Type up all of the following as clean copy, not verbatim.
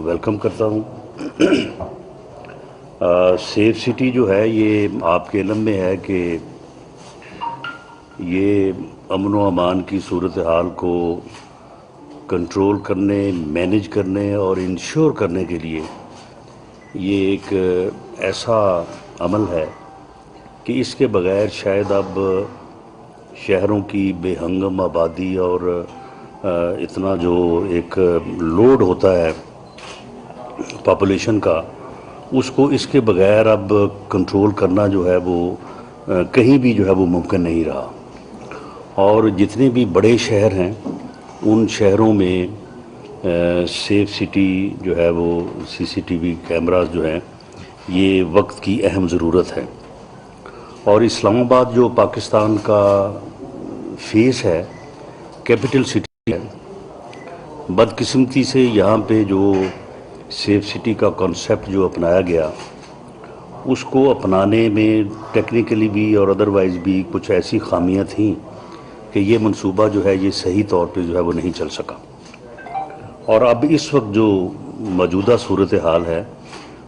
Welcome کرتا ہوں۔ Safe city جو ہے یہ آپ کے علم میں ہے کہ یہ امن و امان کی صورتحال کو کنٹرول کرنے، مینیج کرنے اور انشور کرنے کے لیے یہ ایک ایسا عمل ہے کہ اس کے بغیر شاید اب شہروں کی بے ہنگم آبادی اور اتنا جو ایک لوڈ ہوتا ہے پاپولیشن کا، اس کو اس کے بغیر اب کنٹرول کرنا جو ہے وہ کہیں بھی جو ہے وہ ممکن نہیں رہا۔ اور جتنے بھی بڑے شہر ہیں ان شہروں میں سیف سٹی جو ہے وہ CCTV کیمراز جو ہیں یہ وقت کی اہم ضرورت ہے۔ اور اسلام آباد جو پاکستان کا فیس ہے، کیپٹل سٹی ہے، بدقسمتی سے یہاں پہ جو سیف سٹی کا کانسیپٹ جو اپنایا گیا اس کو اپنانے میں ٹیکنیکلی بھی اور ادروائز بھی کچھ ایسی خامیاں تھیں کہ یہ منصوبہ جو ہے یہ صحیح طور پہ جو ہے وہ نہیں چل سکا۔ اور اب اس وقت جو موجودہ صورتحال ہے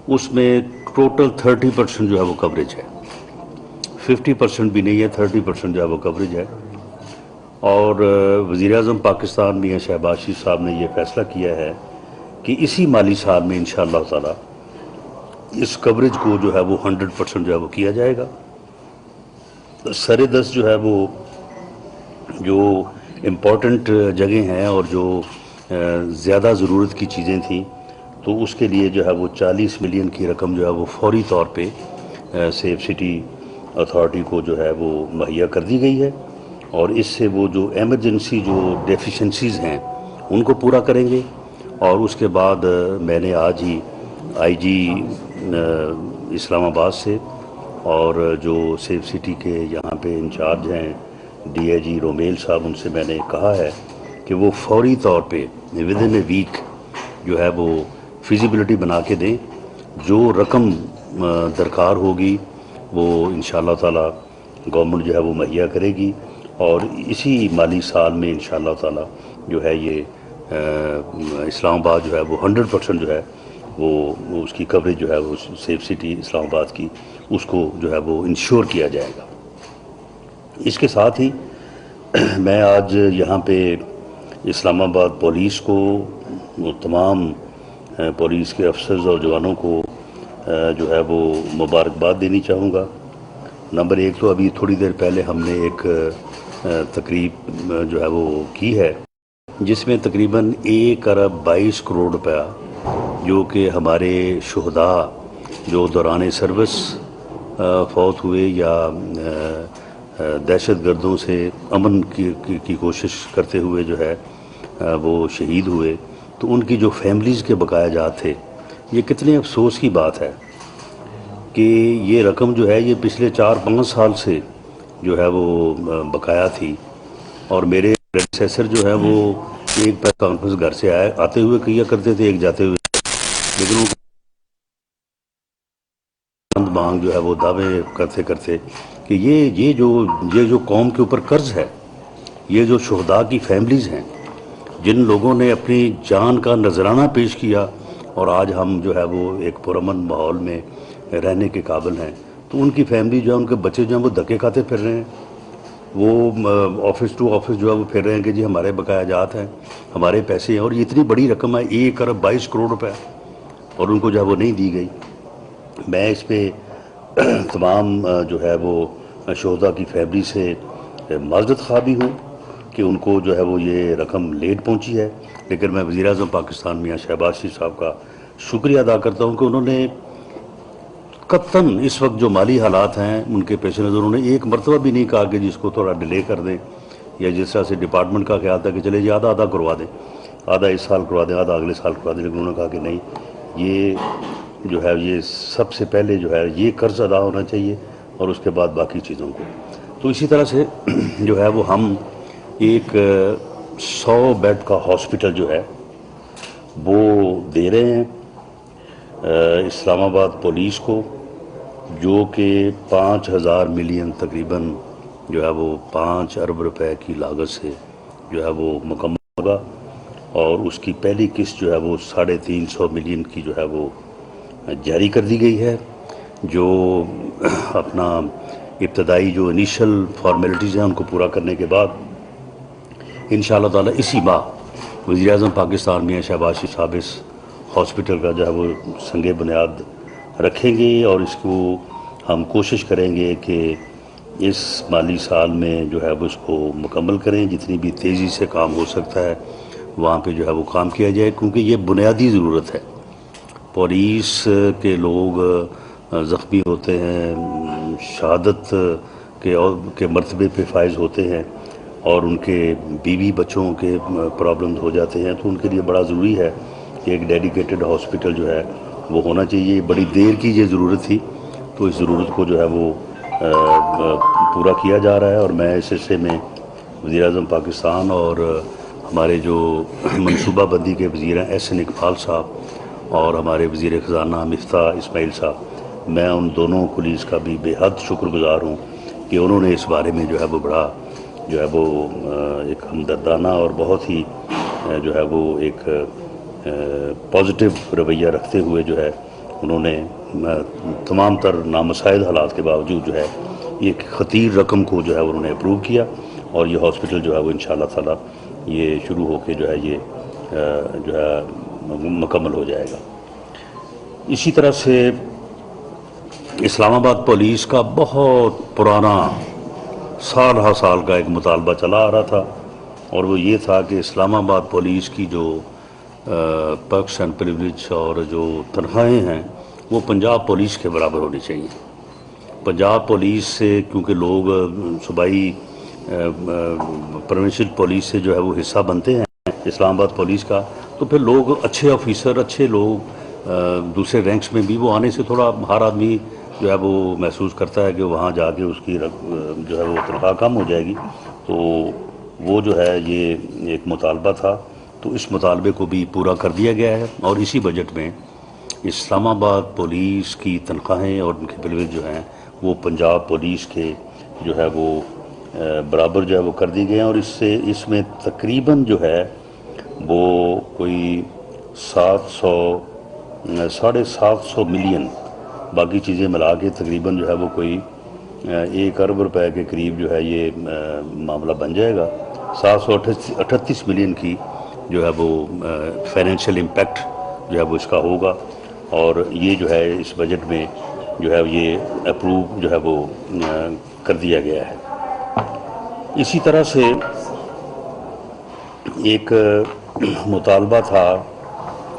اس میں ٹوٹل 30% جو ہے وہ کوریج ہے، 50% بھی نہیں ہے، 30% جو ہے وہ کوریج ہے۔ اور وزیر اعظم پاکستان میاں شہباز شریف صاحب نے یہ فیصلہ کیا ہے کہ اسی مالی سال میں انشاءاللہ تعالی اس کوریج کو جو ہے وہ 100% جو ہے وہ کیا جائے گا۔ سر دست جو ہے وہ جو امپورٹنٹ جگہیں ہیں اور جو زیادہ ضرورت کی چیزیں تھیں تو اس کے لیے جو ہے وہ 40 ملین کی رقم جو ہے وہ فوری طور پہ سیف سٹی اتھارٹی کو جو ہے وہ مہیا کر دی گئی ہے، اور اس سے وہ جو ایمرجنسی جو ڈیفیشنسیز ہیں ان کو پورا کریں گے۔ اور اس کے بعد میں نے آج ہی IG اسلام آباد سے اور جو سیف سٹی کے یہاں پہ انچارج ہیں DIG رومیل صاحب، ان سے میں نے کہا ہے کہ وہ فوری طور پہ ودن اے ویک جو ہے وہ فیزیبلٹی بنا کے دیں، جو رقم درکار ہوگی وہ انشاءاللہ تعالی گورنمنٹ جو ہے وہ مہیا کرے گی، اور اسی مالی سال میں انشاءاللہ تعالی جو ہے یہ اسلام آباد جو ہے وہ 100% جو ہے وہ اس کی کوریج جو ہے وہ سیف سٹی اسلام آباد کی اس کو جو ہے وہ انشور کیا جائے گا۔ اس کے ساتھ ہی میں آج یہاں پہ اسلام آباد پولیس کو، تمام پولیس کے افسرز اور جوانوں کو جو ہے وہ مبارکباد دینی چاہوں گا۔ نمبر ایک تو ابھی تھوڑی دیر پہلے ہم نے ایک تقریب جو ہے وہ کی ہے جس میں تقریباً 1 ارب 22 کروڑ روپیہ جو کہ ہمارے شہداء جو دوران سروس فوت ہوئے یا دہشت گردوں سے امن کی کوشش کرتے ہوئے جو ہے وہ شہید ہوئے، تو ان کی جو فیملیز کے بقایا جات تھے، یہ کتنے افسوس کی بات ہے کہ یہ رقم جو ہے یہ پچھلے 4-5 سال سے جو ہے وہ بقایا تھی، اور میرے پریڈیسیسر جو ہے وہ ایک پریس کانفرنس گھر سے آتے ہوئے کیا کرتے تھے، ایک جاتے ہوئے، لیکن ان کو مانگ جو ہے وہ دعوے کرتے کرتے کہ یہ جو قوم کے اوپر قرض ہے، یہ جو شہداء کی فیملیز ہیں جن لوگوں نے اپنی جان کا نذرانہ پیش کیا اور آج ہم جو ہے وہ ایک پرامن ماحول میں رہنے کے قابل ہیں، تو ان کی فیملی جو ہے، ان کے بچے جو ہیں وہ دھکے کھاتے پھر رہے ہیں، وہ آفس ٹو آفس جو ہے وہ پھر رہے ہیں کہ جی ہمارے بقایا جات ہیں، ہمارے پیسے ہیں، اور یہ اتنی بڑی رقم ہے 1 ارب 22 کروڑ روپے، اور ان کو جو ہے وہ نہیں دی گئی۔ میں اس پہ تمام جو ہے وہ شہداء کی فیملی سے معذرت خواہ بھی ہوں کہ ان کو جو ہے وہ یہ رقم لیٹ پہنچی ہے، لیکن میں وزیر اعظم پاکستان میاں شہباز شریف صاحب کا شکریہ ادا کرتا ہوں کہ انہوں نے قطعاً اس وقت جو مالی حالات ہیں ان کے پیش نظر انہوں نے ایک مرتبہ بھی نہیں کہا کہ جس کو تھوڑا ڈیلے کر دیں، یا جس طرح سے ڈپارٹمنٹ کا خیال تھا کہ چلے جی آدھا کروا دیں، آدھا اس سال کروا دیں، آدھا اگلے سال کروا دیں، لیکن انہوں نے کہا کہ نہیں، یہ جو ہے یہ سب سے پہلے جو ہے یہ قرض ادا ہونا چاہیے اور اس کے بعد باقی چیزوں کو۔ تو اسی طرح سے جو ہے وہ ہم ایک 100 بیڈ کا ہاسپٹل جو ہے وہ دے رہے ہیں اسلام آباد پولیس کو، جو کہ 5000 ملین تقریباً جو ہے وہ 5 ارب روپے کی لاگت سے جو ہے وہ مکمل ہوگا، اور اس کی پہلی قسط جو ہے وہ 350 ملین کی جو ہے وہ جاری کر دی گئی ہے، جو اپنا ابتدائی جو انیشل فارمیلٹیز ہیں ان کو پورا کرنے کے بعد انشاءاللہ تعالی اسی ماہ وزیر اعظم پاکستان میاں شہباز شریف صاحب اس ہاسپٹل کا جو ہے وہ سنگ بنیاد رکھیں گے، اور اس کو ہم کوشش کریں گے کہ اس مالی سال میں جو ہے وہ اس کو مکمل کریں، جتنی بھی تیزی سے کام ہو سکتا ہے وہاں پہ جو ہے وہ کام کیا جائے، کیونکہ یہ بنیادی ضرورت ہے۔ پولیس کے لوگ زخمی ہوتے ہیں، شہادت کے مرتبے پہ فائز ہوتے ہیں، اور ان کے بیوی بچوں کے پرابلمز ہو جاتے ہیں، تو ان کے لیے بڑا ضروری ہے کہ ایک ڈیڈیکیٹڈ ہاسپٹل جو ہے وہ ہونا چاہیے۔ بڑی دیر کی یہ ضرورت تھی، تو اس ضرورت کو جو ہے وہ پورا کیا جا رہا ہے، اور میں اس سلسلے میں وزیر اعظم پاکستان اور ہمارے جو منصوبہ بندی کے وزیر ہیں احسن اقبال صاحب اور ہمارے وزیر خزانہ مفتاح اسماعیل صاحب، میں ان دونوں پولیس کا بھی بے حد شکر گزار ہوں کہ انہوں نے اس بارے میں جو ہے وہ بڑا جو ہے وہ ایک ہمدردانہ اور بہت ہی جو ہے وہ ایک پازیٹیو رویہ رکھتے ہوئے جو ہے انہوں نے تمام تر نامساعد حالات کے باوجود جو ہے ایک خطیر رقم کو جو ہے انہوں نے اپروو کیا، اور یہ ہاسپٹل جو ہے وہ انشاءاللہ تعالی یہ شروع ہو کے جو ہے یہ جو ہے مکمل ہو جائے گا۔ اسی طرح سے اسلام آباد پولیس کا بہت پرانا سال ہر سال کا ایک مطالبہ چلا آ رہا تھا، اور وہ یہ تھا کہ اسلام آباد پولیس کی جو پرکس اینڈ پریویلیج اور جو تنخواہیں ہیں وہ پنجاب پولیس کے برابر ہونی چاہیے۔ پنجاب پولیس سے کیونکہ لوگ صوبائی پروونشل پولیس سے جو ہے وہ حصہ بنتے ہیں اسلام آباد پولیس کا، تو پھر لوگ اچھے آفیسر، اچھے لوگ دوسرے رینکس میں بھی وہ آنے سے تھوڑا ہر آدمی جو ہے وہ محسوس کرتا ہے کہ وہاں جا کے اس کی جو ہے وہ تنخواہ کم ہو جائے گی، تو وہ جو ہے یہ ایک مطالبہ تھا، تو اس مطالبے کو بھی پورا کر دیا گیا ہے، اور اسی بجٹ میں اسلام آباد پولیس کی تنخواہیں اور ان کے پرویلیج جو ہیں وہ پنجاب پولیس کے جو ہے وہ برابر جو ہے وہ کر دی گئے ہیں، اور اس میں تقریباً جو ہے وہ کوئی 700 ملین باقی چیزیں ملا کے تقریباً جو ہے وہ کوئی 1 ارب روپے کے قریب جو ہے یہ معاملہ بن جائے گا۔ 738 ملین کی جو ہے وہ فائنینشیل امپیکٹ جو ہے وہ اس کا ہوگا، اور یہ جو ہے اس بجٹ میں جو ہے یہ اپروو جو ہے وہ کر دیا گیا ہے۔ اسی طرح سے ایک مطالبہ تھا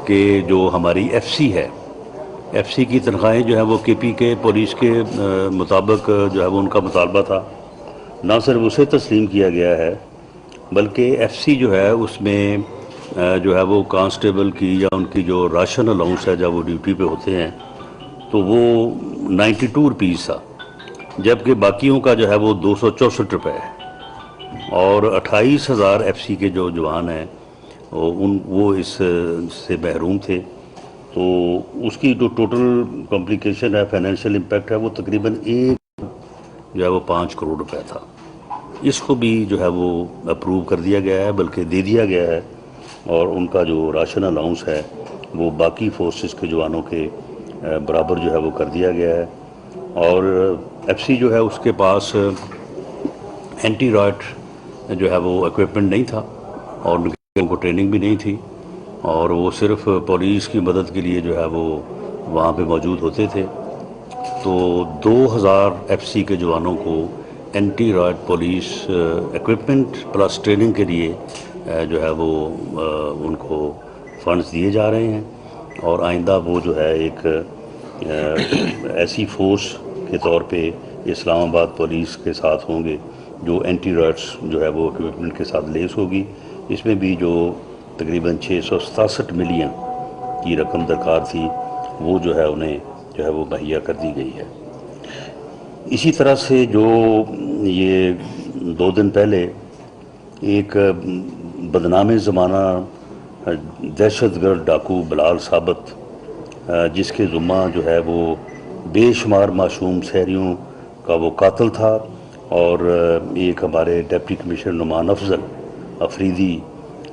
کہ جو ہماری ایف سی ہے، ایف سی کی تنخواہیں جو ہے وہ کے پی کے پولیس کے مطابق جو ہے وہ ان کا مطالبہ تھا، نہ صرف اسے تسلیم کیا گیا ہے بلکہ ایف سی جو ہے اس میں جو ہے وہ کانسٹیبل کی یا ان کی جو راشن الاؤنس ہے جب وہ ڈیوٹی پہ ہوتے ہیں تو وہ 92 روپیز تھا، جبکہ باقیوں کا جو ہے وہ 264 روپے ہے، اور 28,000 ایف سی کے جو جوان ہیں وہ اس سے محروم تھے، تو اس کی جو ٹوٹل کمپلیکیشن ہے فائنینشیل امپیکٹ ہے وہ تقریباً جو ہے وہ 5 کروڑ روپے تھا۔ اس کو بھی جو ہے وہ اپروو کر دیا گیا ہے، بلکہ دے دیا گیا ہے، اور ان کا جو راشن الاؤنس ہے وہ باقی فورسز کے جوانوں کے برابر جو ہے وہ کر دیا گیا ہے، اور ایف سی جو ہے اس کے پاس اینٹی رائٹ جو ہے وہ ایکوپمنٹ نہیں تھا، اور ان کو ٹریننگ بھی نہیں تھی، اور وہ صرف پولیس کی مدد کے لیے جو ہے وہ وہاں پہ موجود ہوتے تھے، تو 2000 ایف سی کے جوانوں کو anti riot police equipment plus training کے لیے جو ہے وہ ان کو فنڈز دیے جا رہے ہیں، اور آئندہ وہ جو ہے ایک ایسی فورس کے طور پہ اسلام آباد پولیس کے ساتھ ہوں گے جو اینٹی رائٹس جو ہے وہ ایکوپمنٹ کے ساتھ لیس ہوگی۔ اس میں بھی جو تقریباً 667 ملین کی رقم درکار تھی وہ جو ہے انہیں جو ہے وہ مہیا کر دی گئی ہے۔ اسی طرح سے جو یہ 2 دن پہلے ایک بدنام زمانہ دہشت گرد ڈاکو بلال ثابت، جس کے ذمہ جو ہے وہ بے شمار معصوم شہریوں کا وہ قاتل تھا، اور ایک ہمارے ڈپٹی کمشنر نعمان افضل افریدی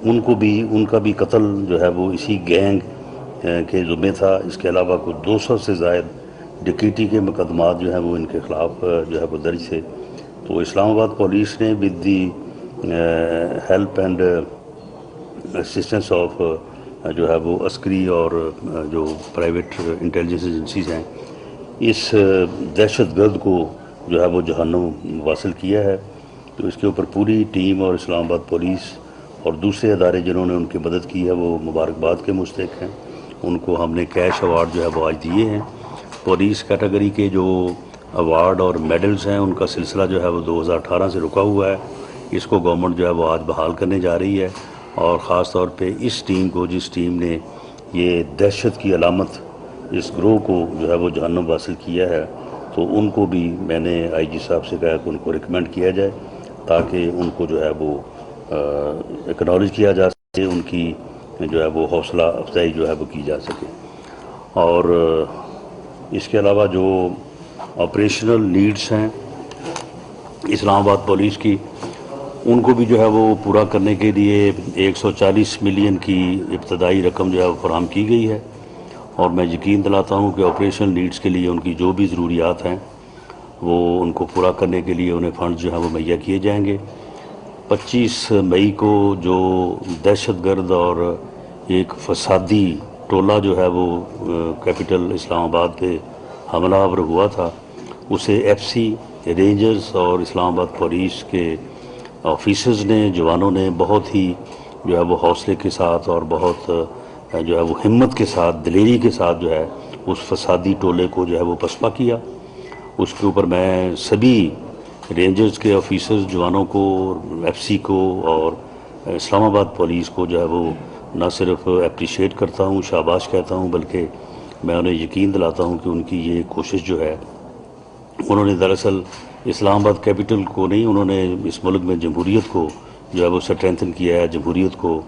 ان کا بھی قتل جو ہے وہ اسی گینگ کے ذمے تھا۔ اس کے علاوہ کچھ 200 سے زائد ڈکیٹی کے مقدمات جو ہیں وہ ان کے خلاف جو ہے وہ درج تھے۔ تو اسلام آباد پولیس نے with the help and assistance of جو ہے وہ عسکری اور جو پرائیویٹ انٹیلیجنس ایجنسیز ہیں، اس دہشت گرد کو جو ہے وہ جہنم واصل کیا ہے۔ تو اس کے اوپر پوری ٹیم اور اسلام آباد پولیس اور دوسرے ادارے جنہوں نے ان کی مدد کی ہے وہ مبارکباد کے مستحق ہیں۔ ان کو ہم نے کیش ایوارڈ جو ہے وہ آج دیے ہیں۔ پولیس کیٹیگری کے جو ایوارڈ اور میڈلز ہیں ان کا سلسلہ جو ہے وہ 2018 سے رکا ہوا ہے۔ اس کو گورنمنٹ جو ہے وہ آج بحال کرنے جا رہی ہے، اور خاص طور پہ اس ٹیم کو، جس ٹیم نے یہ دہشت کی علامت اس گروہ کو جو ہے وہ جہنم واصل کیا ہے، تو ان کو بھی میں نے آئی جی صاحب سے کہا کہ ان کو ریکمینڈ کیا جائے تاکہ ان کو جو ہے وہ اکنالج کیا جا سکے، ان کی جو ہے وہ حوصلہ افزائی جو ہے وہ کی جا سکے۔ اور اس کے علاوہ جو آپریشنل نیڈس ہیں اسلام آباد پولیس کی، ان کو بھی جو ہے وہ پورا کرنے کے لیے 140 ملین کی ابتدائی رقم جو ہے وہ فراہم کی گئی ہے، اور میں یقین دلاتا ہوں کہ آپریشنل نیڈس کے لیے ان کی جو بھی ضروریات ہیں وہ ان کو پورا کرنے کے لیے انہیں فنڈز جو ہیں وہ مہیا کیے جائیں گے۔ 25 مئی کو جو دہشت گرد اور ایک فسادی ٹولہ جو ہے وہ کیپٹل اسلام آباد پہ حملہ آور ہوا تھا، اسے ایف سی رینجرز اور اسلام آباد پولیس کے آفیسرز نے، جوانوں نے بہت ہی جو ہے وہ حوصلے کے ساتھ اور بہت جو ہے وہ ہمت کے ساتھ، دلیری کے ساتھ جو ہے اس فسادی ٹولے کو جو ہے وہ پسپا کیا۔ اس کے اوپر میں سبھی رینجرز کے آفیسرز، جوانوں کو، ایف سی کو اور اسلام آباد پولیس کو جو ہے وہ نہ صرف اپریشیٹ کرتا ہوں، شاباش کہتا ہوں، بلکہ میں انہیں یقین دلاتا ہوں کہ ان کی یہ کوشش جو ہے، انہوں نے دراصل اسلام آباد کیپٹل کو نہیں، انہوں نے اس ملک میں جمہوریت کو جو ہے وہ اسٹرینتھن کیا ہے، جمہوریت کو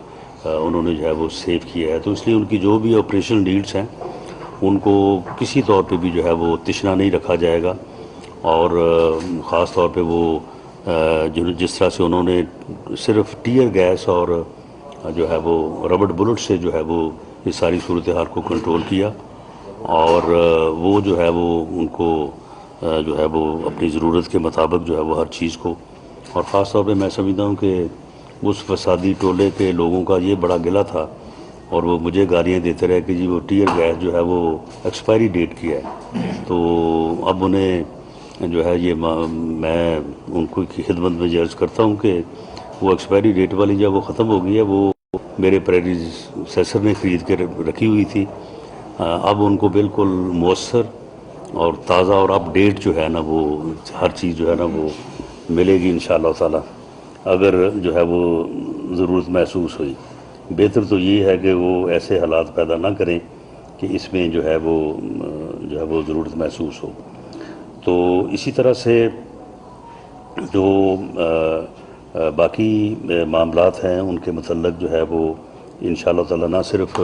انہوں نے جو ہے وہ سیو کیا ہے۔ تو اس لیے ان کی جو بھی آپریشنل نیڈس ہیں ان کو کسی طور پہ بھی جو ہے وہ تشنا نہیں رکھا جائے گا، اور خاص طور پہ وہ جس طرح سے انہوں نے صرف ٹیئر گیس اور جو ہے وہ ربڑ بلٹ سے جو ہے وہ اس ساری صورتحال کو کنٹرول کیا، اور وہ جو ہے وہ ان کو جو ہے وہ اپنی ضرورت کے مطابق جو ہے وہ ہر چیز کو، اور خاص طور پہ میں سمجھتا ہوں کہ اس فسادی ٹولے کے لوگوں کا یہ بڑا گلہ تھا، اور وہ مجھے گالیاں دیتے رہے کہ جی وہ ٹیئر گیس جو ہے وہ ایکسپائری ڈیٹ کی ہے، تو اب انہیں جو ہے یہ میں ان کو کی خدمت میں عرض کرتا ہوں کہ وہ ایکسپائری ڈیٹ والی جب وہ ختم ہو گئی ہے، وہ میرے پریڈیسیسر نے خرید کے رکھی ہوئی تھی، اب ان کو بالکل مؤثر اور تازہ اور اپ ڈیٹ جو ہے نا وہ ہر چیز جو ہے نا وہ ملے گی انشاءاللہ تعالی، اگر جو ہے وہ ضرورت محسوس ہوئی۔ بہتر تو یہ ہے کہ وہ ایسے حالات پیدا نہ کریں کہ اس میں جو ہے وہ ضرورت محسوس ہو۔ تو اسی طرح سے جو باقی معاملات ہیں ان کے متعلق جو ہے وہ انشاءاللہ تعالی نہ صرف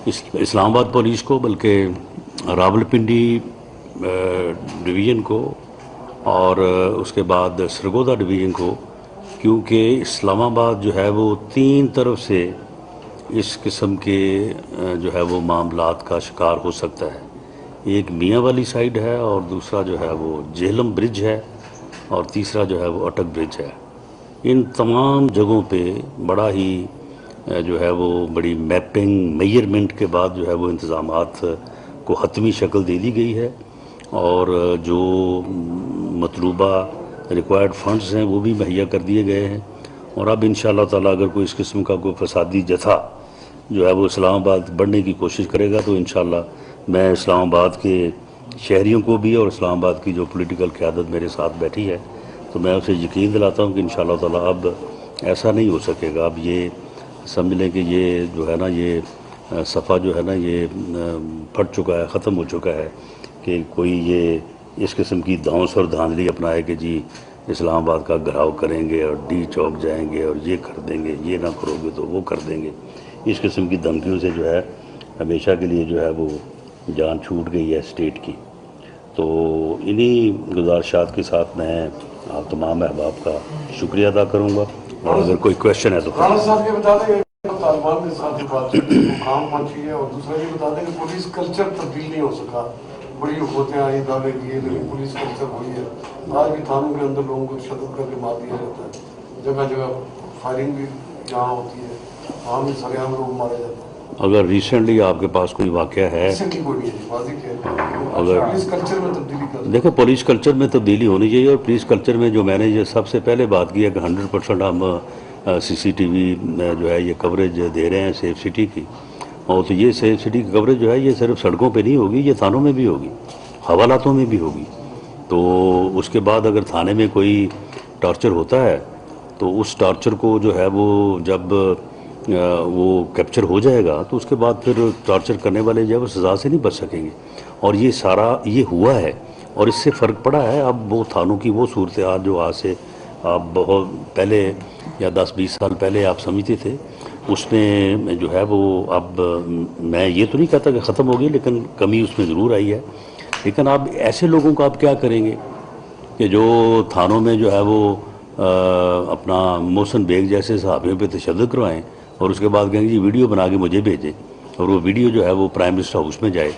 اسلام آباد پولیس کو بلکہ راولپنڈی ڈویژن کو اور اس کے بعد سرگودا ڈویژن کو، کیونکہ اسلام آباد جو ہے وہ 3 طرف سے اس قسم کے جو ہے وہ معاملات کا شکار ہو سکتا ہے۔ ایک میاں والی سائیڈ ہے، اور دوسرا جو ہے وہ جہلم برج ہے، اور تیسرا جو ہے وہ اٹک برج ہے۔ ان تمام جگہوں پہ بڑا ہی جو ہے وہ بڑی میپنگ میئرمنٹ کے بعد جو ہے وہ انتظامات کو حتمی شکل دے دی گئی ہے، اور جو مطلوبہ ریکوائرڈ فنڈز ہیں وہ بھی مہیا کر دیے گئے ہیں، اور اب انشاءاللہ تعالیٰ اگر کوئی اس قسم کا کوئی فسادی جتھا جو ہے وہ اسلام آباد بڑھنے کی کوشش کرے گا تو انشاءاللہ میں اسلام آباد کے شہریوں کو بھی اور اسلام آباد کی جو پولیٹیکل قیادت میرے ساتھ بیٹھی ہے تو میں اسے یقین دلاتا ہوں کہ انشاءاللہ تعالیٰ اب ایسا نہیں ہو سکے گا۔ اب یہ سمجھ لیں کہ یہ جو ہے نا یہ صفحہ جو ہے نا یہ پھٹ چکا ہے، ختم ہو چکا ہے کہ کوئی یہ اس قسم کی دھونس اور دھاندلی اپنائے کہ جی اسلام آباد کا گھراؤ کریں گے اور ڈی چوک جائیں گے اور یہ کر دیں گے، یہ نہ کرو گے تو وہ کر دیں گے۔ اس قسم کی دھمکیوں سے جو ہے ہمیشہ کے لیے جو ہے وہ جان چھوٹ گئی ہے اسٹیٹ کی۔ تو انہی گزارشات کے ساتھ میں آپ تمام احباب کا شکریہ ادا کروں گا، اور اگر کوئی کویشچن ہے تو رانا صاحب یہ بتا دیں طالبان کے ساتھ بات کام پہنچی ہے، اور دوسرا یہ بتا دیں کہ پولیس کلچر تبدیل نہیں ہو سکا، بڑی حکومتیں آئی دعوے کیے لیکن پولیس کلچر ہوئی ہے، آج بھی تھانوں کے اندر لوگوں کو تشدد کر کے مار دیا جاتا ہے، جگہ جگہ فائرنگ بھی جہاں ہوتی ہے وہاں بھی سرے عام لوگ مارے جاتے ہیں۔ اگر ریسنٹلی آپ کے پاس کوئی واقعہ ہے، اگر پولیس کلچر میں تبدیلی کر دیکھیں پولیس کلچر میں تبدیلی ہونی چاہیے، اور پولیس کلچر میں جو میں نے یہ سب سے پہلے بات کی ہے کہ 100% ہم سی سی ٹی وی جو ہے یہ کوریج دے رہے ہیں سیف سٹی کی، اور تو یہ سیف سٹی کی کوریج جو ہے یہ صرف سڑکوں پہ نہیں ہوگی، یہ تھانوں میں بھی ہوگی، حوالاتوں میں بھی ہوگی۔ تو اس کے بعد اگر تھانے میں کوئی ٹارچر ہوتا ہے تو اس ٹارچر کو جو ہے وہ جب وہ کیپچر ہو جائے گا تو اس کے بعد پھر ٹارچر کرنے والے جو ہے وہ سزا سے نہیں بچ سکیں گے، اور یہ سارا یہ ہوا ہے، اور اس سے فرق پڑا ہے۔ اب وہ تھانوں کی وہ صورتحال جو آج سے آپ بہت پہلے یا 10-20 سال پہلے آپ سمجھتے تھے، اس میں جو ہے وہ اب میں یہ تو نہیں کہتا کہ ختم ہوگی، لیکن کمی اس میں ضرور آئی ہے۔ لیکن اب ایسے لوگوں کو آپ کیا کریں گے کہ جو تھانوں میں جو ہے وہ اپنا محسن بیگ جیسے صحابیوں پہ تشدد کروائیں، اور اس کے بعد کہیں گے جی ویڈیو بنا کے مجھے بھیجیں، اور وہ ویڈیو جو ہے وہ پرائم منسٹر ہاؤس میں جائے۔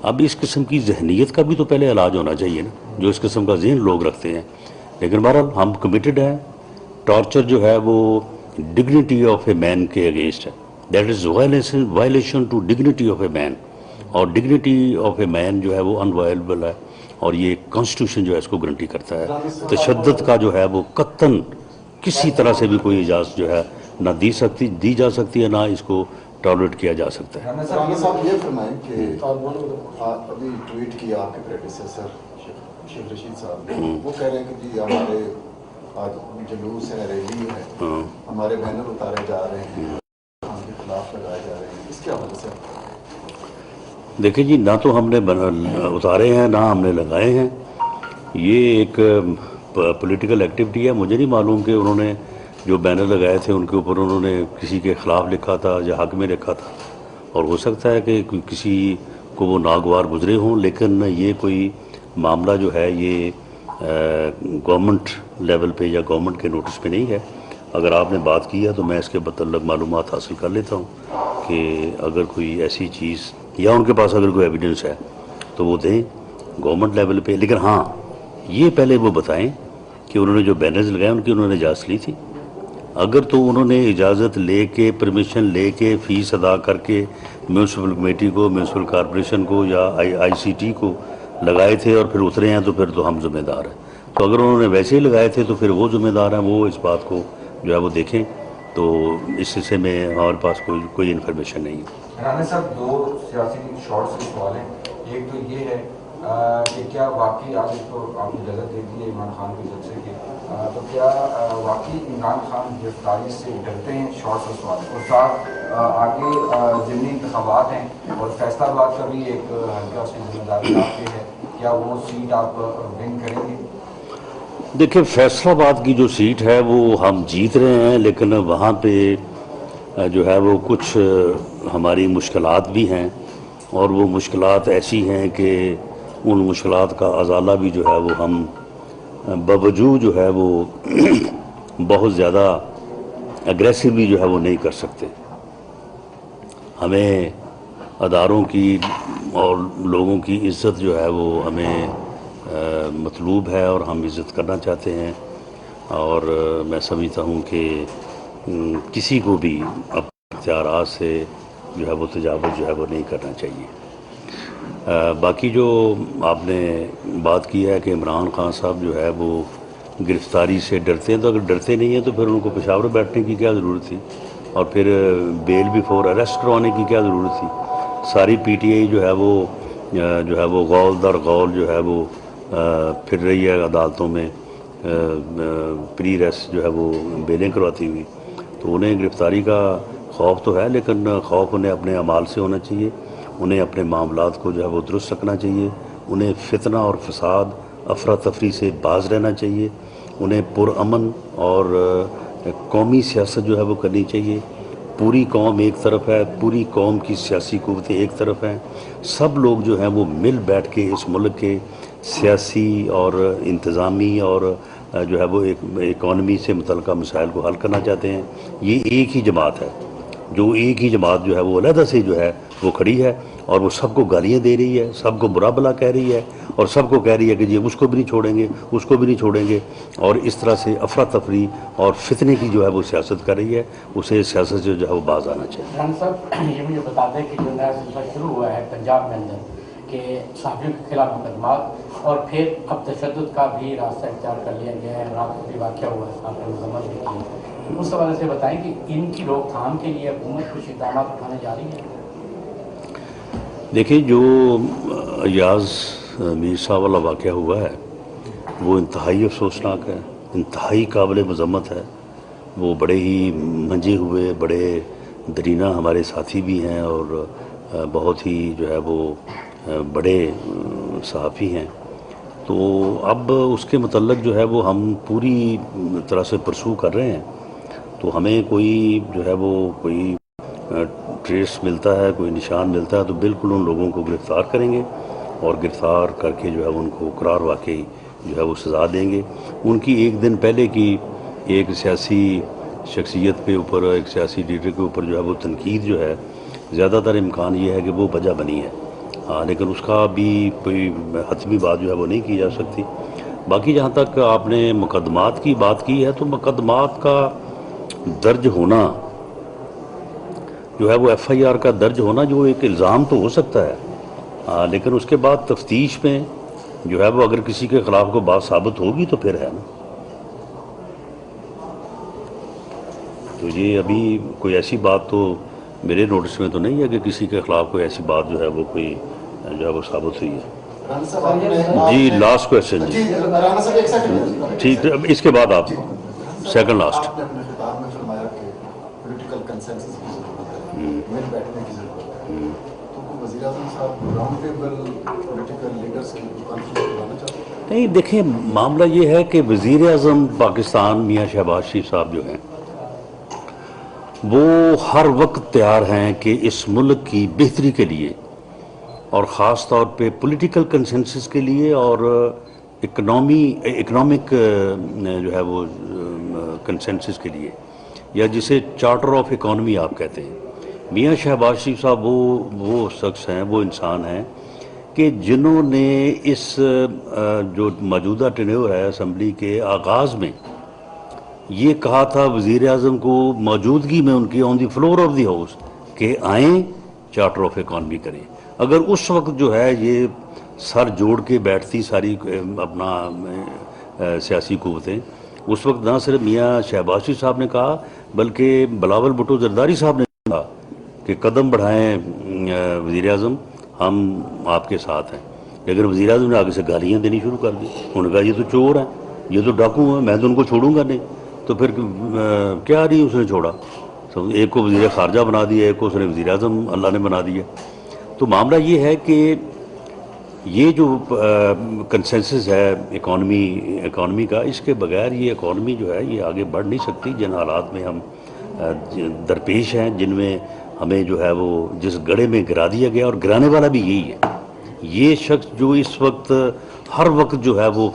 اب اس قسم کی ذہنیت کا بھی تو پہلے علاج ہونا چاہیے نا، جو اس قسم کا ذہن لوگ رکھتے ہیں۔ لیکن بہرحال ہم کمیٹڈ ہیں، ٹارچر جو ہے وہ ڈگنیٹی آف اے مین کے اگینسٹ ہے، that is violation to dignity of a man, اور ڈگنیٹی آف اے مین جو ہے وہ انوائلیبل ہے، اور یہ کانسٹیٹیوشن جو ہے اس کو گارنٹی کرتا ہے۔ تشدد کا جو ہے وہ قطعاً کسی طرح سے بھی کوئی اجازت جو ہے نہ دی جا سکتی ہے، نہ اس کو ٹالریٹ کیا جا سکتا ہے۔ رانا صاحب یہ فرمائیں کہ ابھی ٹویٹ کیا آپ کے پریڈیسیسر شیخ رشید صاحب نے، وہ کہہ رہے ہیں کہ جی ہمارے آج جلوس ہے، ریلی ہے، ہمارے بینر اتارے جا رہے ہیں، ہم کے خلاف لگائے جا رہے ہیں، اس کے حوالے سے دیکھیں جی، نہ تو ہم نے اتارے ہیں نہ ہم نے لگائے ہیں، یہ ایک پولیٹیکل ایکٹیویٹی ہے۔ مجھے نہیں معلوم کہ انہوں نے جو بینر لگائے تھے ان کے اوپر انہوں نے کسی کے خلاف لکھا تھا یا حق میں لکھا تھا، اور ہو سکتا ہے کہ کسی کو وہ ناگوار گزرے ہوں، لیکن یہ کوئی معاملہ جو ہے یہ گورنمنٹ لیول پہ یا گورنمنٹ کے نوٹس پہ نہیں ہے۔ اگر آپ نے بات کی ہے تو میں اس کے متعلق معلومات حاصل کر لیتا ہوں کہ اگر کوئی ایسی چیز یا ان کے پاس اگر کوئی ایویڈنس ہے تو وہ دیں گورنمنٹ لیول پہ۔ لیکن ہاں یہ پہلے وہ بتائیں کہ انہوں نے جو بینرز لگائے ان کی انہوں نے اجازت لی تھی۔ اگر تو انہوں نے اجازت لے کے پرمیشن لے کے فیس ادا کر کے میونسپل کمیٹی کو، میونسپل کارپوریشن کو یا آئی سی ٹی کو لگائے تھے اور پھر اترے ہیں تو پھر تو ہم ذمہ دار ہیں۔ تو اگر انہوں نے ویسے ہی لگائے تھے تو پھر وہ ذمہ دار ہیں، وہ اس بات کو جو ہے وہ دیکھیں۔ تو اس سلسلے میں ہمارے پاس کوئی انفارمیشن نہیں ہے۔ رانا صاحب دو سیاسی شارٹس کے سوال ہیں، ایک تو یہ ہے کہ کیا واقعی آج تو آپ نے اجازت دے دی ہے عمران خان کے جلسے کی، تو کیا واقعی عمران خان گرفتاری سے ڈرتے ہیں؟ شارٹس کا سوال ہے، اور ساتھ آگے ضمنی انتخابات ہیں اور فیصلہ آباد کا بھی ایک حلقہ اس کی ذمہ داری آپ پہ ہے، کیا وہ سیٹ آپ ون کریں گے؟ دیکھیں فیصلہ آباد کی جو سیٹ ہے وہ ہم جیت رہے ہیں، لیکن وہاں پہ جو ہے وہ کچھ ہماری مشکلات بھی ہیں، اور وہ مشکلات ایسی ہیں کہ ان مشکلات کا ازالہ بھی جو ہے وہ ہم باوجود جو ہے وہ بہت زیادہ اگریسولی جو ہے وہ نہیں کر سکتے۔ ہمیں اداروں کی اور لوگوں کی عزت جو ہے وہ ہمیں مطلوب ہے، اور ہم عزت کرنا چاہتے ہیں، اور میں سمجھتا ہوں کہ کسی کو بھی اپنے اختیارات سے جو ہے وہ تجاوز جو ہے وہ نہیں کرنا چاہیے۔ باقی جو آپ نے بات کی ہے کہ عمران خان صاحب جو ہے وہ گرفتاری سے ڈرتے ہیں، تو اگر ڈرتے نہیں ہیں تو پھر ان کو پشاور بیٹھنے کی کیا ضرورت تھی، اور پھر بیل بیفور اریسٹ کروانے کی کیا ضرورت تھی؟ ساری پی ٹی آئی جو ہے وہ غول در غول جو ہے وہ پھر رہی ہے عدالتوں میں پری ریسٹ جو ہے وہ بیلیں کرواتی ہوئی، تو انہیں گرفتاری کا خوف تو ہے، لیکن خوف انہیں اپنے اعمال سے ہونا چاہیے، انہیں اپنے معاملات کو جو ہے وہ درست رکھنا چاہیے، انہیں فتنہ اور فساد افراتفری سے باز رہنا چاہیے، انہیں پرامن اور قومی سیاست جو ہے وہ کرنی چاہیے۔ پوری قوم ایک طرف ہے، پوری قوم کی سیاسی قوتیں ایک طرف ہیں، سب لوگ جو ہیں وہ مل بیٹھ کے اس ملک کے سیاسی اور انتظامی اور جو ہے وہ اکانومی سے متعلقہ مسائل کو حل کرنا چاہتے ہیں. یہ ایک ہی جماعت ہے، جو ایک ہی جماعت جو ہے وہ علیحدہ سے جو ہے وہ کھڑی ہے اور وہ سب کو گالیاں دے رہی ہے، سب کو برا بھلا کہہ رہی ہے اور سب کو کہہ رہی ہے کہ جی اس کو بھی نہیں چھوڑیں گے، اس کو بھی نہیں چھوڑیں گے، اور اس طرح سے افراتفری اور فتنے کی جو ہے وہ سیاست کر رہی ہے. اسے سیاست سے جو ہے وہ باز آنا چاہیے. ران صاحب یہ مجھے بتا دیں کہ جو نیا سلسلہ شروع ہوا ہے پنجاب میں اندر کہ صحافیوں کے خلاف مقدمات اور پھر اب تشدد کا بھی راستہ اختیار کر لیا گیا ہے، رات کو بھی واقعہ ہوا ہے، آپ نے مذمت بھی کی، اس حوالے سے بتائیں کہ ان کی روک تھام کے لیے حکومت کچھ اقدامات اٹھانے جا رہی ہے؟ دیکھیں، جو ایاز میر صاحب والا واقعہ ہوا ہے وہ انتہائی افسوسناک ہے، انتہائی قابل مذمت ہے. وہ بڑے ہی منجے ہوئے بڑے درینہ ہمارے ساتھی بھی ہیں اور بہت ہی جو ہے وہ بڑے صحافی ہیں. تو اب اس کے متعلق جو ہے وہ ہم پوری طرح سے پرسو کر رہے ہیں. تو ہمیں کوئی جو ہے وہ کوئی ٹریس ملتا ہے، کوئی نشان ملتا ہے تو بالکل ان لوگوں کو گرفتار کریں گے اور گرفتار کر کے جو ہے ان کو قرار واقعی جو ہے وہ سزا دیں گے. ان کی ایک دن پہلے کی ایک سیاسی شخصیت کے اوپر، ایک سیاسی لیڈر کے اوپر جو ہے وہ تنقید جو ہے زیادہ تر امکان یہ ہے کہ وہ وجہ بنی ہے. لیکن اس کا بھی کوئی حتمی بات جو ہے وہ نہیں کی جا سکتی. باقی جہاں تک آپ نے مقدمات کی بات کی ہے تو مقدمات کا درج ہونا جو ہے وہ ایف آئی آر کا درج ہونا جو ایک الزام تو ہو سکتا ہے، لیکن اس کے بعد تفتیش میں جو ہے وہ اگر کسی کے خلاف کو بات ثابت ہوگی تو پھر ہے نا. تو یہ ابھی کوئی ایسی بات تو میرے نوٹس میں تو نہیں ہے کہ کسی کے خلاف کوئی ایسی بات جو ہے وہ کوئی جو ہے وہ ثابت ہوئی ہے. رانا صاحب آپ نے جی لاسٹ کویشچن. جی رانا صاحب ایک سیکنڈ ٹھیک ہے، اس کے بعد آپ سیکنڈ لاسٹ. آپ نے اپنے خطاب میں فرمایا کہ پولیٹیکل کنسنسس کی ضرورت ہے، مل بیٹھنے کی ضرورت ہے. تو وزیر اعظم صاحب راؤنڈ ٹیبل پولیٹیکل لیڈرز کی کانفرنس بلانا چاہتے ہیں؟ نہیں، دیکھیں معاملہ یہ ہے کہ وزیر اعظم پاکستان میاں شہباز شریف صاحب جو ہیں وہ ہر وقت تیار ہیں کہ اس ملک کی بہتری کے لیے اور خاص طور پہ پولیٹیکل کنسنسس کے لیے اور اکنامک جو ہے وہ کنسنسس کے لیے، یا جسے چارٹر آف اکانومی آپ کہتے ہیں. میاں شہباز شریف صاحب وہ شخص ہیں، وہ انسان ہیں کہ جنہوں نے اس جو موجودہ ٹینیور ہے اسمبلی کے آغاز میں یہ کہا تھا وزیر اعظم کو موجودگی میں ان کی آن دی فلور آف دی ہاؤس کہ آئیں چارٹر آف اکانومی کریں. اگر اس وقت جو ہے یہ سر جوڑ کے بیٹھتی ساری اپنا سیاسی قوتیں، اس وقت نہ صرف میاں شہباز شریف صاحب نے کہا بلکہ بلاول بھٹو زرداری صاحب نے کہا کہ قدم بڑھائیں وزیر اعظم، ہم آپ کے ساتھ ہیں. لیکن وزیر اعظم نے آگے سے گالیاں دینی شروع کر دی. انہوں نے کہا یہ تو چور ہیں، یہ تو ڈاکو ہیں، میں تو ان کو چھوڑوں گا نہیں. تو پھر کیا نہیں اس نے چھوڑا، ایک کو وزیر خارجہ بنا دیا، ایک کو اس نے وزیر اعظم اللہ نے بنا دیا. تو معاملہ یہ ہے کہ یہ جو کنسنسس ہے اکانومی کا، اس کے بغیر یہ اکانومی جو ہے یہ آگے بڑھ نہیں سکتی. جن حالات میں ہم درپیش ہیں، جن میں ہمیں جو ہے وہ جس گڑھے میں گرا دیا گیا، اور گرانے والا بھی یہی ہے. یہ شخص جو اس وقت ہر وقت جو ہے وہ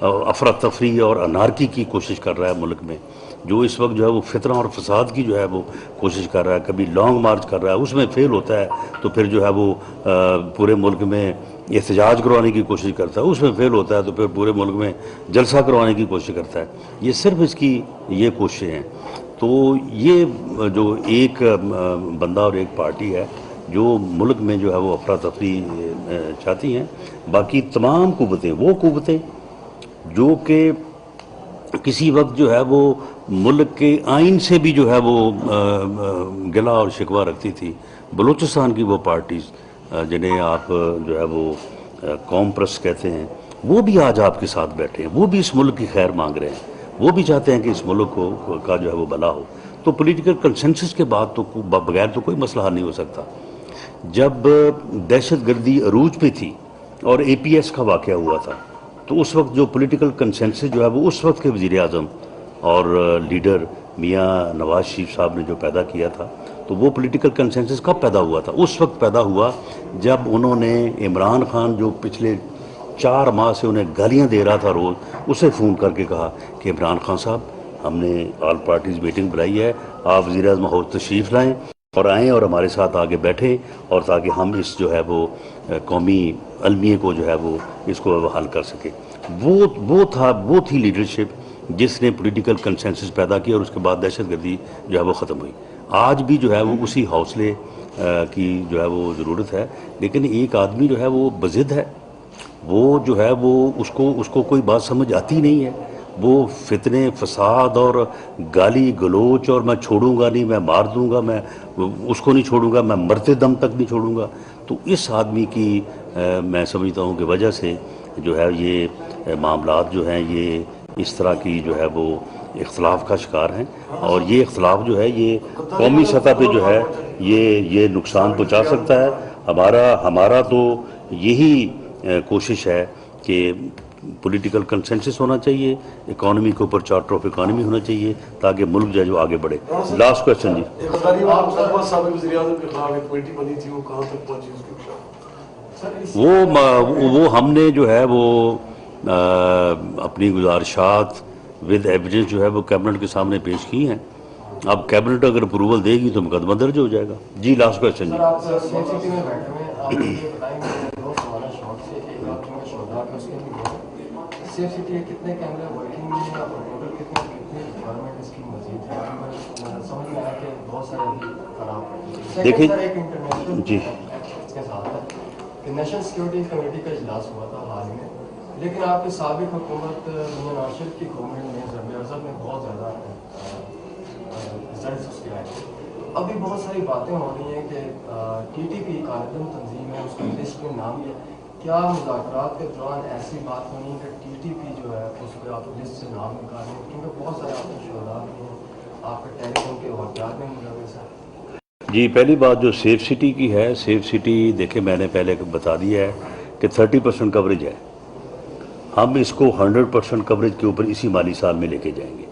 افراتفری اور انارکی کی کوشش کر رہا ہے ملک میں، جو اس وقت جو ہے وہ فتنہ اور فساد کی جو ہے وہ کوشش کر رہا ہے، کبھی لانگ مارچ کر رہا ہے، اس میں فیل ہوتا ہے تو پھر جو ہے وہ پورے ملک میں احتجاج کروانے کی کوشش کرتا ہے، اس میں فیل ہوتا ہے تو پھر پورے ملک میں جلسہ کروانے کی کوشش کرتا ہے. یہ صرف اس کی یہ کوششیں ہیں. تو یہ جو ایک بندہ اور ایک پارٹی ہے جو ملک میں جو ہے وہ افراتفری چاہتی ہیں. باقی تمام قوتیں، وہ قوتیں جو کہ کسی وقت جو ہے وہ ملک کے آئین سے بھی جو ہے وہ گلا اور شکوہ رکھتی تھی، بلوچستان کی وہ پارٹیز جنہیں آپ جو ہے وہ قوم پرست کہتے ہیں، وہ بھی آج آپ کے ساتھ بیٹھے ہیں، وہ بھی اس ملک کی خیر مانگ رہے ہیں، وہ بھی چاہتے ہیں کہ اس ملک کا جو ہے وہ بھلا ہو. تو پولیٹیکل کنسنسس کے بعد تو بغیر تو کوئی مسئلہ حل نہیں ہو سکتا. جب دہشت گردی عروج پہ تھی اور اے پی ایس کا واقعہ ہوا تھا تو اس وقت جو پولیٹیکل کنسنسس جو ہے وہ اس وقت کے وزیر اعظم اور لیڈر میاں نواز شریف صاحب نے جو پیدا کیا تھا، تو وہ پولیٹیکل کنسنسس کب پیدا ہوا تھا؟ اس وقت پیدا ہوا جب انہوں نے عمران خان جو پچھلے 4 ماہ سے انہیں گالیاں دے رہا تھا روز، اسے فون کر کے کہا کہ عمران خان صاحب ہم نے آل پارٹیز میٹنگ بلائی ہے، آپ وزیر اعظم ہاؤس تشریف لائیں اور آئیں اور ہمارے ساتھ آگے بیٹھیں، اور تاکہ ہم اس جو ہے وہ قومی المیے کو جو ہے وہ اس کو حل کر سکیں۔ وہ تھی لیڈرشپ جس نے پولیٹیکل کنسنسس پیدا کیا، اور اس کے بعد دہشت گردی جو ہے وہ ختم ہوئی۔ آج بھی جو ہے وہ اسی حوصلے کی جو ہے وہ ضرورت ہے، لیکن ایک آدمی جو ہے وہ بضد ہے، وہ جو ہے وہ اس کو کوئی بات سمجھ آتی نہیں ہے، وہ فتنے فساد اور گالی گلوچ اور میں چھوڑوں گا نہیں، میں مار دوں گا، میں اس کو نہیں چھوڑوں گا، میں مرتے دم تک نہیں چھوڑوں گا۔ تو اس آدمی کی میں سمجھتا ہوں کہ وجہ سے جو ہے یہ معاملات جو ہیں یہ اس طرح کی جو ہے وہ اختلاف کا شکار ہیں، اور یہ اختلاف جو ہے یہ قومی سطح پہ جو ہے یہ نقصان پہنچا سکتا ہے۔ ہمارا تو یہی کوشش ہے کہ پولیٹیکل کنسنسس ہونا چاہیے، اکانومی کے اوپر چارٹر آف اکانومی ہونا چاہیے تاکہ ملک جو ہے جو آگے بڑھے۔ لاسٹ کوشچن جی۔ سابق وزیر اعظم کے خلاف ایک کمیٹی بنی تھی، وہ کہاں تک پہنچی اس کی؟ وہ ہم نے جو ہے وہ اپنی گزارشات ود ایویڈنس جو ہے وہ کیبنٹ کے سامنے پیش کی ہیں۔ اب کیبنٹ اگر اپروول دے گی تو مقدمہ درج ہو جائے گا۔ جی لاسٹ کوشچن جی۔ دیکھیں جی، نیشنل سیکورٹی کمیٹی کا اجلاس ہوا تھا حال میں، لیکن آپ کی سابق حکومت میاں نواز شریف کی گورنمنٹ میں ضرب ارضب میں بہت زیادہ رزلٹس اس کے آئے۔ ابھی بہت ساری باتیں ہو رہی ہیں کہ ٹی ٹی پی کالعدم تنظیم ہے، اس کا لسٹ میں نام ہے۔ کیا مذاکرات کے دوران ایسی بات ہونی ہے کہ ٹی ٹی پی جو ہے اس پہ آپ لسٹ سے نام نکالیں؟ کیونکہ بہت سارے آپ کے شہداء بھی ہیں، آپ کے ٹیلی فون کے واقعات میں ملوث ہیں۔ جی، پہلی بات جو سیف سٹی کی ہے، سیف سٹی دیکھیں میں نے پہلے بتا دیا ہے کہ 30% کوریج ہے، ہم اس کو 100% کوریج کے اوپر اسی مالی سال میں لے کے جائیں گے۔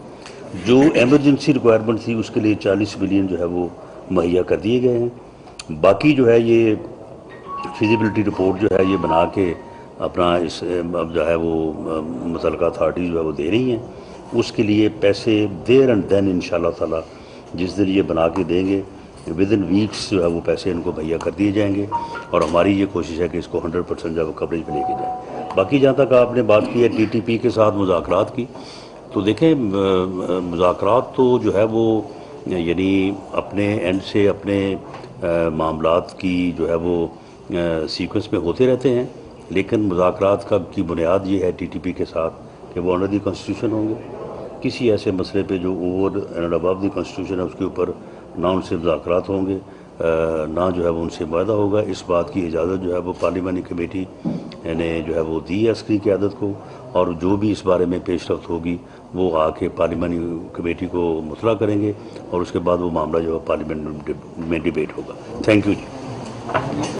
جو ایمرجنسی ریکوائرمنٹ تھی اس کے لیے 40 بلین جو ہے وہ مہیا کر دیے گئے ہیں۔ باقی جو ہے یہ فیزیبلٹی رپورٹ جو ہے یہ بنا کے اپنا اس اب جو ہے وہ متعلقہ اتھارٹی جو ہے وہ دے رہی ہیں، اس کے لیے پیسے دیر اینڈ دین انشاءاللہ تعالی جس دن یہ بنا کے دیں گے ود ان ویکس جو ہے وہ پیسے ان کو مہیا کر دیے جائیں گے، اور ہماری یہ کوشش ہے کہ اس کو 100% جو ہے وہ کوریج پہ لے کے جائیں۔ باقی جہاں تک آپ نے بات کی ہے ٹی ٹی پی کے ساتھ مذاکرات کی، تو دیکھیں مذاکرات تو جو ہے وہ یعنی اپنے اینڈ سے اپنے معاملات کی جو ہے وہ سیکوینس میں ہوتے رہتے ہیں، لیکن مذاکرات کی بنیاد یہ ہے ٹی ٹی پی کے ساتھ کہ وہ انڈر دی کانسٹیٹیوشن ہوں گے۔ کسی ایسے مسئلے پہ جو over and above the constitution ہے اس کے اوپر نہ ان سے مذاکرات ہوں گے، نہ جو ہے وہ ان سے معاہدہ ہوگا۔ اس بات کی اجازت جو ہے وہ پارلیمانی کمیٹی نے جو ہے وہ دی ہے عسکری قیادت کو، اور جو بھی اس بارے میں پیش رفت ہوگی وہ آ کے پارلیمانی کمیٹی کو مطلع کریں گے، اور اس کے بعد وہ معاملہ جو ہے پارلیمنٹ میں ڈیبیٹ ہوگا۔ Thank you G.